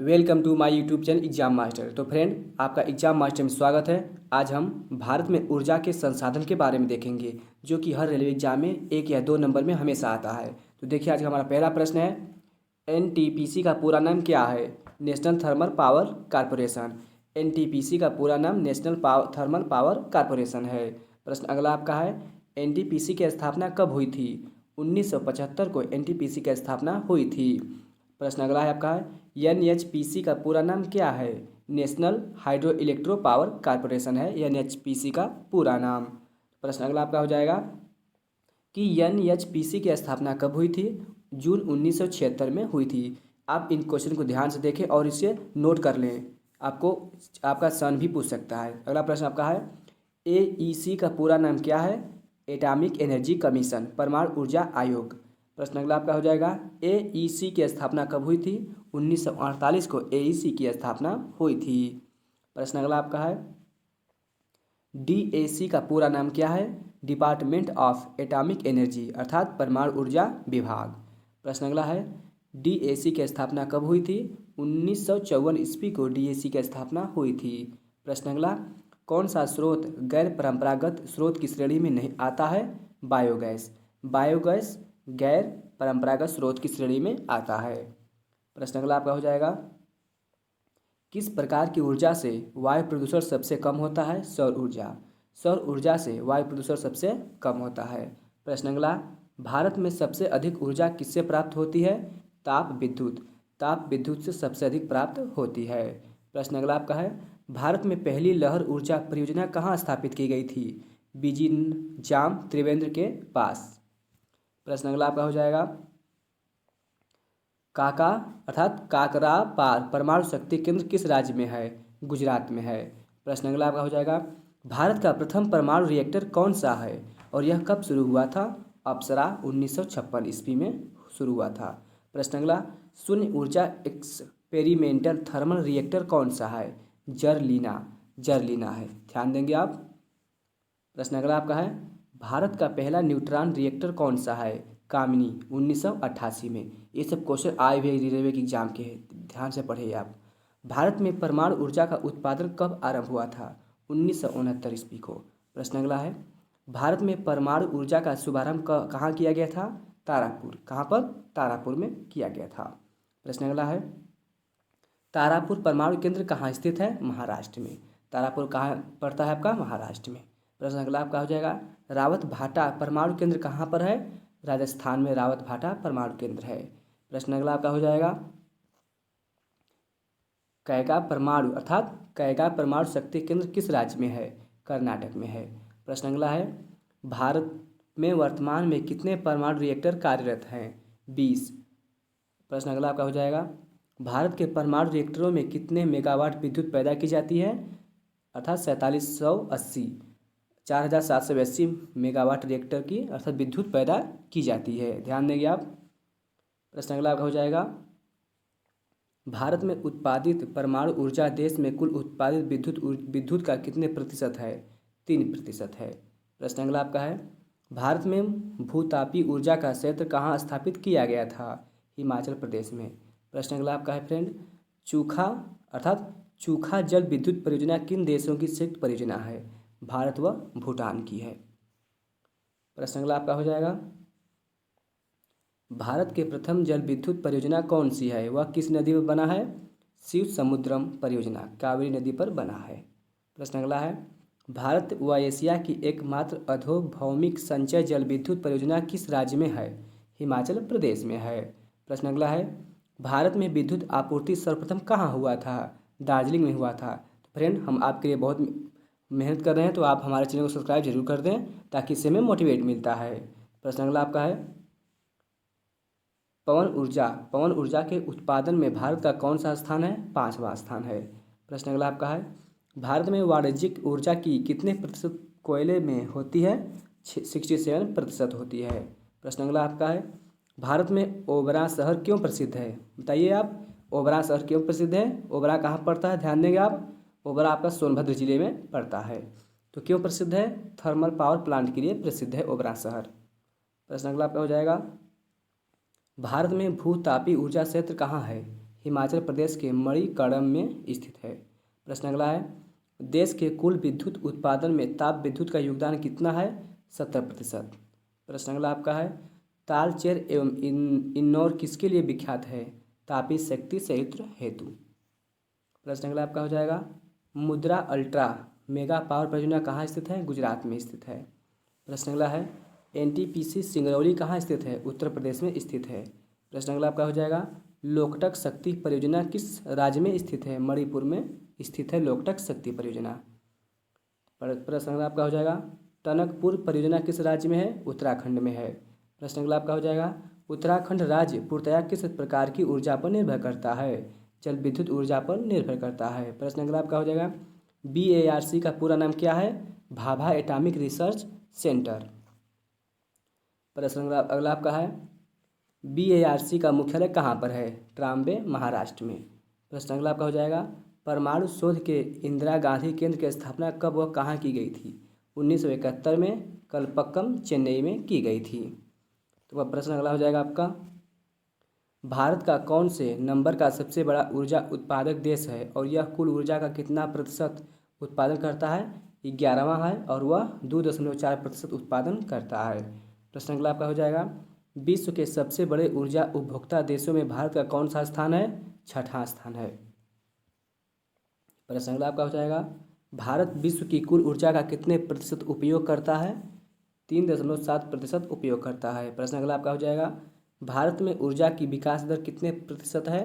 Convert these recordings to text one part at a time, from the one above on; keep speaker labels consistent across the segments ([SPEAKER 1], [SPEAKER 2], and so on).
[SPEAKER 1] Welcome to my YouTube channel Exam Master. तो friend, आपका Exam Master में स्वागत है। आज हम भारत में ऊर्जा के संसाधन के बारे में देखेंगे, जो कि हर रेलवे एग्जाम में 1 या 2 नंबर में हमेशा आता है। तो देखिए, आज का हमारा पहला प्रश्न है, एनटीपीसी का पूरा नाम क्या है? National thermal power corporation. NTPC का पूरा नाम नेशनल थर्मल पावर कॉरपोरेशन है। प्रश्न अगला आपका है, एनटीपीसी की स्थापना कब हुई थी? 1975 को एनटीपीसी की स्थापना हुई थी। प्रश्न अगला है आपका है, एनएचपीसी का पूरा नाम क्या है? National hydro electro power corporation है एनएचपीसी का पूरा नाम। प्रश्न अगला आपका हो जाएगा कि एनएचपीसी की स्थापना कब हुई थी? जून 1976 में हुई थी। आप इन क्वेश्चन को ध्यान से देखें और इसे नोट कर लें, आपको आपका सन भी पूछ सकता है। अगला प्रश्न आपका है, एईसी का पूरा नाम क्या है? एटॉमिक एनर्जी कमीशन, परमाणु ऊर्जा आयोग। प्रश्न अगला आपका हो जाएगा, एईसी की स्थापना कब हुई थी? 1948 को एईसी की स्थापना हुई थी। प्रश्न अगला आपका है, डीएसी का पूरा नाम क्या है? डिपार्टमेंट ऑफ एटॉमिक एनर्जी, अर्थात परमाणु ऊर्जा विभाग। प्रश्न अगला है, डीएसी की स्थापना कब हुई थी? 1954 ईस्वी को डीएसी की स्थापना हुई थी। प्रश्न अगला, कौन सा स्रोत गैर परंपरागत स्रोत की श्रेणी में नहीं आता है? बायोगैस। बायोगैस गैर परंपरागत स्रोत की श्रेणी में आता है। प्रश्न अगला आपका हो जाएगा, किस प्रकार की ऊर्जा से वायु प्रदूषण सबसे कम होता है? सौर ऊर्जा। सौर ऊर्जा से वायु प्रदूषण सबसे कम होता है। प्रश्न अगला, भारत में सबसे अधिक ऊर्जा किससे प्राप्त होती है? ताप विद्युत। ताप विद्युत से सबसे अधिक प्राप्त होती है। प्रश्न अगला आपका है, भारत में पहली लहर ऊर्जा परियोजना कहाँ स्थापित की गई थी? बीजिंजाम त्रिवेंद्र के पास। प्रश्न अगला आपका हो जाएगा, काका अर्थात काकरापार परमाणु शक्ति केंद्र किस राज्य में है? गुजरात में है। प्रश्न अगला आपका हो जाएगा, भारत का प्रथम परमाणु रिएक्टर कौन सा है और यह कब शुरू हुआ था? अप्सरा 1956 ईस्वी में शुरू हुआ था। प्रश्न अगला, शून्य ऊर्जा एक्सपेरिमेंटल थर्मल रिएक्टर कौन सा है? जर्लिना। जर्लिना है, ध्यान देंगे आप। प्रश्न अगला आपका है, भारत का पहला न्यूट्रॉन रिएक्टर कौन सा है? कामिनी 1988 में। ये सब क्वेश्चन आए हुए रेलवे के एग्जाम के हैं, ध्यान से पढ़िए आप। भारत में परमाणु ऊर्जा का उत्पादन कब आरंभ हुआ था? 1969 ईस्वी को। प्रश्न अगला है, भारत में परमाणु ऊर्जा का शुभारंभ कहाँ किया गया था? तारापुर। कहाँ पर? तारापुर में किया गया था। प्रश्न अगला है, तारापुर परमाणु केंद्र कहाँ स्थित है? महाराष्ट्र में। तारापुर कहाँ पड़ता है आपका? महाराष्ट्र में। प्रश्न अगला आपका हो जाएगा, रावत भाटा परमाणु केंद्र कहाँ पर है? राजस्थान में रावत भाटा परमाणु केंद्र है। प्रश्न अगला आपका हो जाएगा, कैगा परमाणु अर्थात कैगा परमाणु शक्ति केंद्र किस राज्य में है? कर्नाटक में है। प्रश्न अगला है, भारत में वर्तमान में कितने परमाणु रिएक्टर कार्यरत हैं? 20। प्रश्न अगला आपका हो जाएगा, भारत के परमाणु रिएक्टरों में कितने मेगावाट विद्युत पैदा की जाती है? अर्थात 4780 4780 मेगावाट रिएक्टर की अर्थात विद्युत पैदा की जाती है, ध्यान देंगे आप। प्रश्न अगला आपका हो जाएगा, भारत में उत्पादित परमाणु ऊर्जा देश में कुल उत्पादित विद्युत का कितने प्रतिशत है? 3% है। प्रश्न अगला आपका है, भारत में भूतापी ऊर्जा का संयंत्र कहाँ स्थापित किया गया था? हिमाचल प्रदेश में। प्रश्न अगला आपका है फ्रेंड, चूखा अर्थात चूखा जल विद्युत परियोजना किन देशों की संयुक्त परियोजना है? भारत व भूटान की है। प्रश्न अगला आपका हो जाएगा, भारत के प्रथम जल विद्युत परियोजना कौन सी है? वह किस नदी पर बना है? शिव समुद्रम परियोजना कावेरी नदी पर बना है। प्रश्न अगला है, भारत व एशिया की एकमात्र अधोभौमिक संचय जल विद्युत परियोजना किस राज्य में है? हिमाचल प्रदेश में है। प्रश्न अगला है, भारत में विद्युत आपूर्ति सर्वप्रथम कहाँ हुआ था? दार्जिलिंग में हुआ था। तो फ्रेंड, हम आपके लिए बहुत मेहनत कर रहे हैं, तो आप हमारे चैनल को सब्सक्राइब जरूर कर दें, ताकि इससे हमें मोटिवेट मिलता है। प्रश्न अगला आपका है, पवन ऊर्जा के उत्पादन में भारत का कौन सा स्थान है? 5वां स्थान है। प्रश्न अगला आपका है, भारत में वाणिज्यिक ऊर्जा की कितने प्रतिशत कोयले में होती है? 67% होती है। प्रश्न अगला आपका है, भारत में ओबरा शहर क्यों प्रसिद्ध है? बताइए आप, ओबरा शहर क्यों प्रसिद्ध है? ओबरा कहाँ पड़ता है? ध्यान देंगे आप, ओबरा आपका सोनभद्र जिले में पड़ता है। तो क्यों प्रसिद्ध है? थर्मल पावर प्लांट के लिए प्रसिद्ध है ओबरा शहर। प्रश्न अगला आपका हो जाएगा, भारत में भूतापी ऊर्जा क्षेत्र कहाँ है? हिमाचल प्रदेश के मणिकर्णम में स्थित है। प्रश्न अगला है, देश के कुल विद्युत उत्पादन में ताप विद्युत का योगदान कितना है? 70%। प्रश्न अगला आपका है, तालचेर एवं इन्नौर किसके लिए विख्यात है? तापी शक्ति संयंत्र हेतु। प्रश्न अगला आपका हो जाएगा, मुद्रा अल्ट्रा मेगा पावर परियोजना कहाँ स्थित है? गुजरात में स्थित है। प्रश्न अगला है, एनटीपीसी सिंगरौली कहाँ स्थित है? उत्तर प्रदेश में स्थित है। प्रश्न अगला आपका हो जाएगा, लोकटक शक्ति परियोजना किस राज्य में स्थित है? मणिपुर में स्थित है लोकटक शक्ति परियोजना। प्रश्न अगला आपका हो जाएगा, टनकपुर परियोजना किस राज्य में है? उत्तराखंड में है। प्रश्न अगला आपका हो जाएगा, उत्तराखंड राज्य पूर्णतया किस प्रकार की ऊर्जा पर निर्भर करता है? जल विद्युत ऊर्जा पर निर्भर करता है। प्रश्न अगला आपका हो जाएगा, BARC का पूरा नाम क्या है? Bhabha atomic research centre. प्रश्न अगला आपका है, BARC का मुख्यालय कहाँ पर है? ट्राम्बे महाराष्ट्र में। प्रश्न अगला आपका हो जाएगा, परमाणु शोध के इंदिरा गांधी केंद्र की स्थापना कब व कहाँ की गई थी? 1971 में कलपक्कम चेन्नई में की गई थी। तो वह प्रश्न अगला हो जाएगा आपका, भारत का कौन से नंबर का सबसे बड़ा ऊर्जा उत्पादक देश है और यह कुल ऊर्जा का कितना प्रतिशत उत्पादन करता है? 11वां है और वह 2.4% उत्पादन करता है। प्रश्न अगला आपका हो जाएगा, विश्व के सबसे बड़े ऊर्जा उपभोक्ता देशों में भारत का कौन सा स्थान है? 6वां स्थान है। प्रश्न अगला आपका हो जाएगा, भारत विश्व की कुल ऊर्जा का कितने प्रतिशत उपयोग करता है? 3.7% उपयोग करता है। प्रश्न अगला आपका हो जाएगा, भारत में ऊर्जा की विकास दर कितने प्रतिशत है?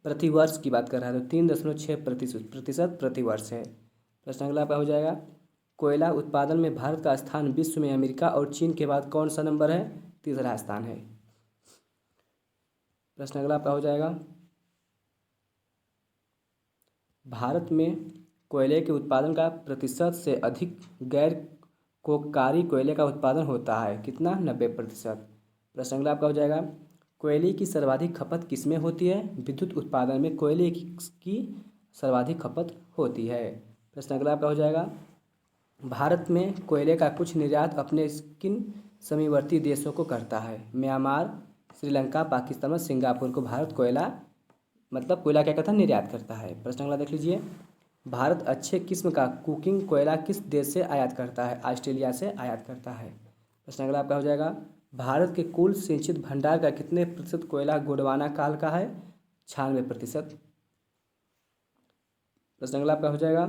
[SPEAKER 1] प्रतिवर्ष की बात कर रहा है तो 3.6% प्रतिवर्ष है। प्रश्न अगला आपका हो जाएगा, कोयला उत्पादन में भारत का स्थान विश्व में अमेरिका और चीन के बाद कौन सा नंबर है? 3रा स्थान है। प्रश्न अगला आपका हो जाएगा, भारत में कोयले के उत्पादन का प्रतिशत से अधिक गैर कोककारी कोयले का उत्पादन होता है, कितना? 90%। प्रश्न अगला आपका हो जाएगा, कोयले की सर्वाधिक खपत किसमें होती है? विद्युत उत्पादन में कोयले की सर्वाधिक खपत होती है। प्रश्न अगला आपका हो जाएगा, भारत में कोयले का कुछ निर्यात अपने किन समीवर्ती देशों को करता है? म्यांमार, श्रीलंका, पाकिस्तान और सिंगापुर को भारत कोयला कोयला क्या करता है? निर्यात करता है। प्रश्न अगला देख लीजिए, भारत अच्छे किस्म का कुकिंग कोयला किस देश से आयात करता है? ऑस्ट्रेलिया से आयात करता है। प्रश्न अगला आपका हो जाएगा, भारत के कुल सिंचित भंडार का कितने प्रतिशत कोयला गोंडवाना काल का है? 96%। प्रश्न अगला आपका हो जाएगा,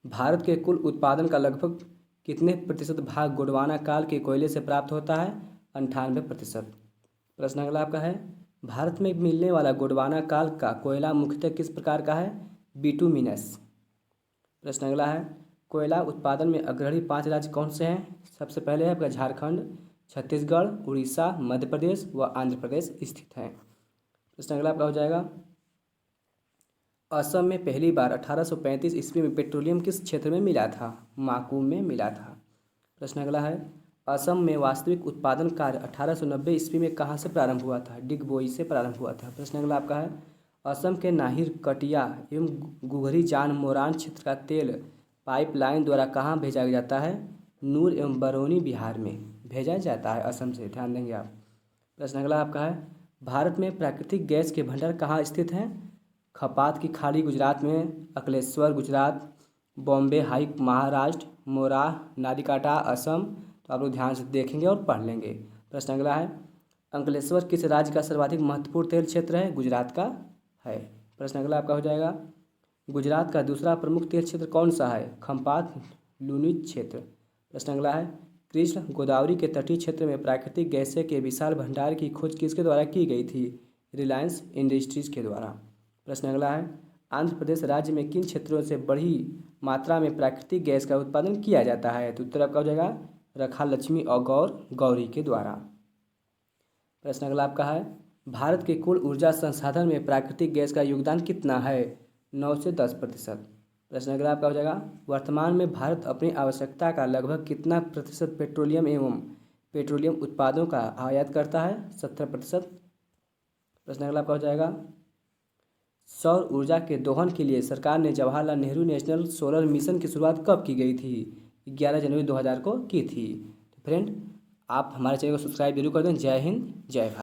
[SPEAKER 1] भारत के कुल उत्पादन का लगभग कितने प्रतिशत भाग गोंडवाना काल के कोयले से प्राप्त होता है? 98%। प्रश्न अगला आपका है, भारत में मिलने वाला गोंडवाना काल का कोयला मुख्यतः किस प्रकार का है? बिटुमिनस। प्रश्न अगला है, कोयला उत्पादन में अग्रणी 5 राज्य कौन से हैं? सबसे पहले है आपका झारखंड, छत्तीसगढ़, उड़ीसा, मध्य प्रदेश व आंध्र प्रदेश स्थित हैं। प्रश्न अगला आपका हो जाएगा, असम में पहली बार 1835 ईस्वी में पेट्रोलियम किस क्षेत्र में मिला था? माकू में मिला था। प्रश्न अगला है, असम में वास्तविक उत्पादन कार्य 1890 ईस्वी में कहाँ से प्रारंभ हुआ था? डिगबोई से प्रारंभ हुआ था। प्रश्न अगला आपका है, असम के नाहिर, कटिया एवं गुगरी जान मोरान क्षेत्र का तेल पाइपलाइन द्वारा कहाँ भेजा जाता है? नूर एवं बरौनी बिहार में भेजा जाता है, असम से, ध्यान देंगे आप। प्रश्न अगला आपका है, भारत में प्राकृतिक गैस के भंडार कहाँ स्थित हैं? खपात की खाड़ी गुजरात में, अकलेश्वर गुजरात, बॉम्बे हाई महाराष्ट्र, मोराह नादिकाटा असम। तो आप लोग ध्यान से देखेंगे और पढ़ लेंगे। प्रश्न अगला है, अंकलेश्वर किस राज्य का सर्वाधिक महत्वपूर्ण तेल क्षेत्र है? गुजरात का है। प्रश्न अगला आपका हो जाएगा, गुजरात का दूसरा प्रमुख तेल क्षेत्र कौन सा है? खंपात लूनी क्षेत्र। प्रश्न अगला है, कृष्ण गोदावरी के तटीय क्षेत्र में प्राकृतिक गैसें के विशाल भंडार की खोज किसके द्वारा की गई थी? रिलायंस इंडस्ट्रीज के द्वारा। प्रश्न अगला है, आंध्र प्रदेश राज्य में किन क्षेत्रों से बड़ी मात्रा में प्राकृतिक गैस का उत्पादन किया जाता है? तो उत्तर आपका हो जाएगा रखा लक्ष्मी और गौरी के द्वारा। प्रश्न अगला आपका है, भारत के कुल ऊर्जा संसाधन में प्राकृतिक गैस का योगदान कितना है? 9 से 10%। प्रश्न अगला आपका हो जाएगा, वर्तमान में भारत अपनी आवश्यकता का लगभग कितना प्रतिशत पेट्रोलियम एवं पेट्रोलियम उत्पादों का आयात करता है? 17%। प्रश्न अगला आपका हो जाएगा, सौर ऊर्जा के दोहन के लिए सरकार ने Jawaharlal Nehru national solar mission की शुरुआत कब की गई थी? 11 जनवरी 2000 को की थी। तो फ्रेंड, आप हमारे चैनल को सब्सक्राइब जरूर कर दें। जय हिंद, जय भारत।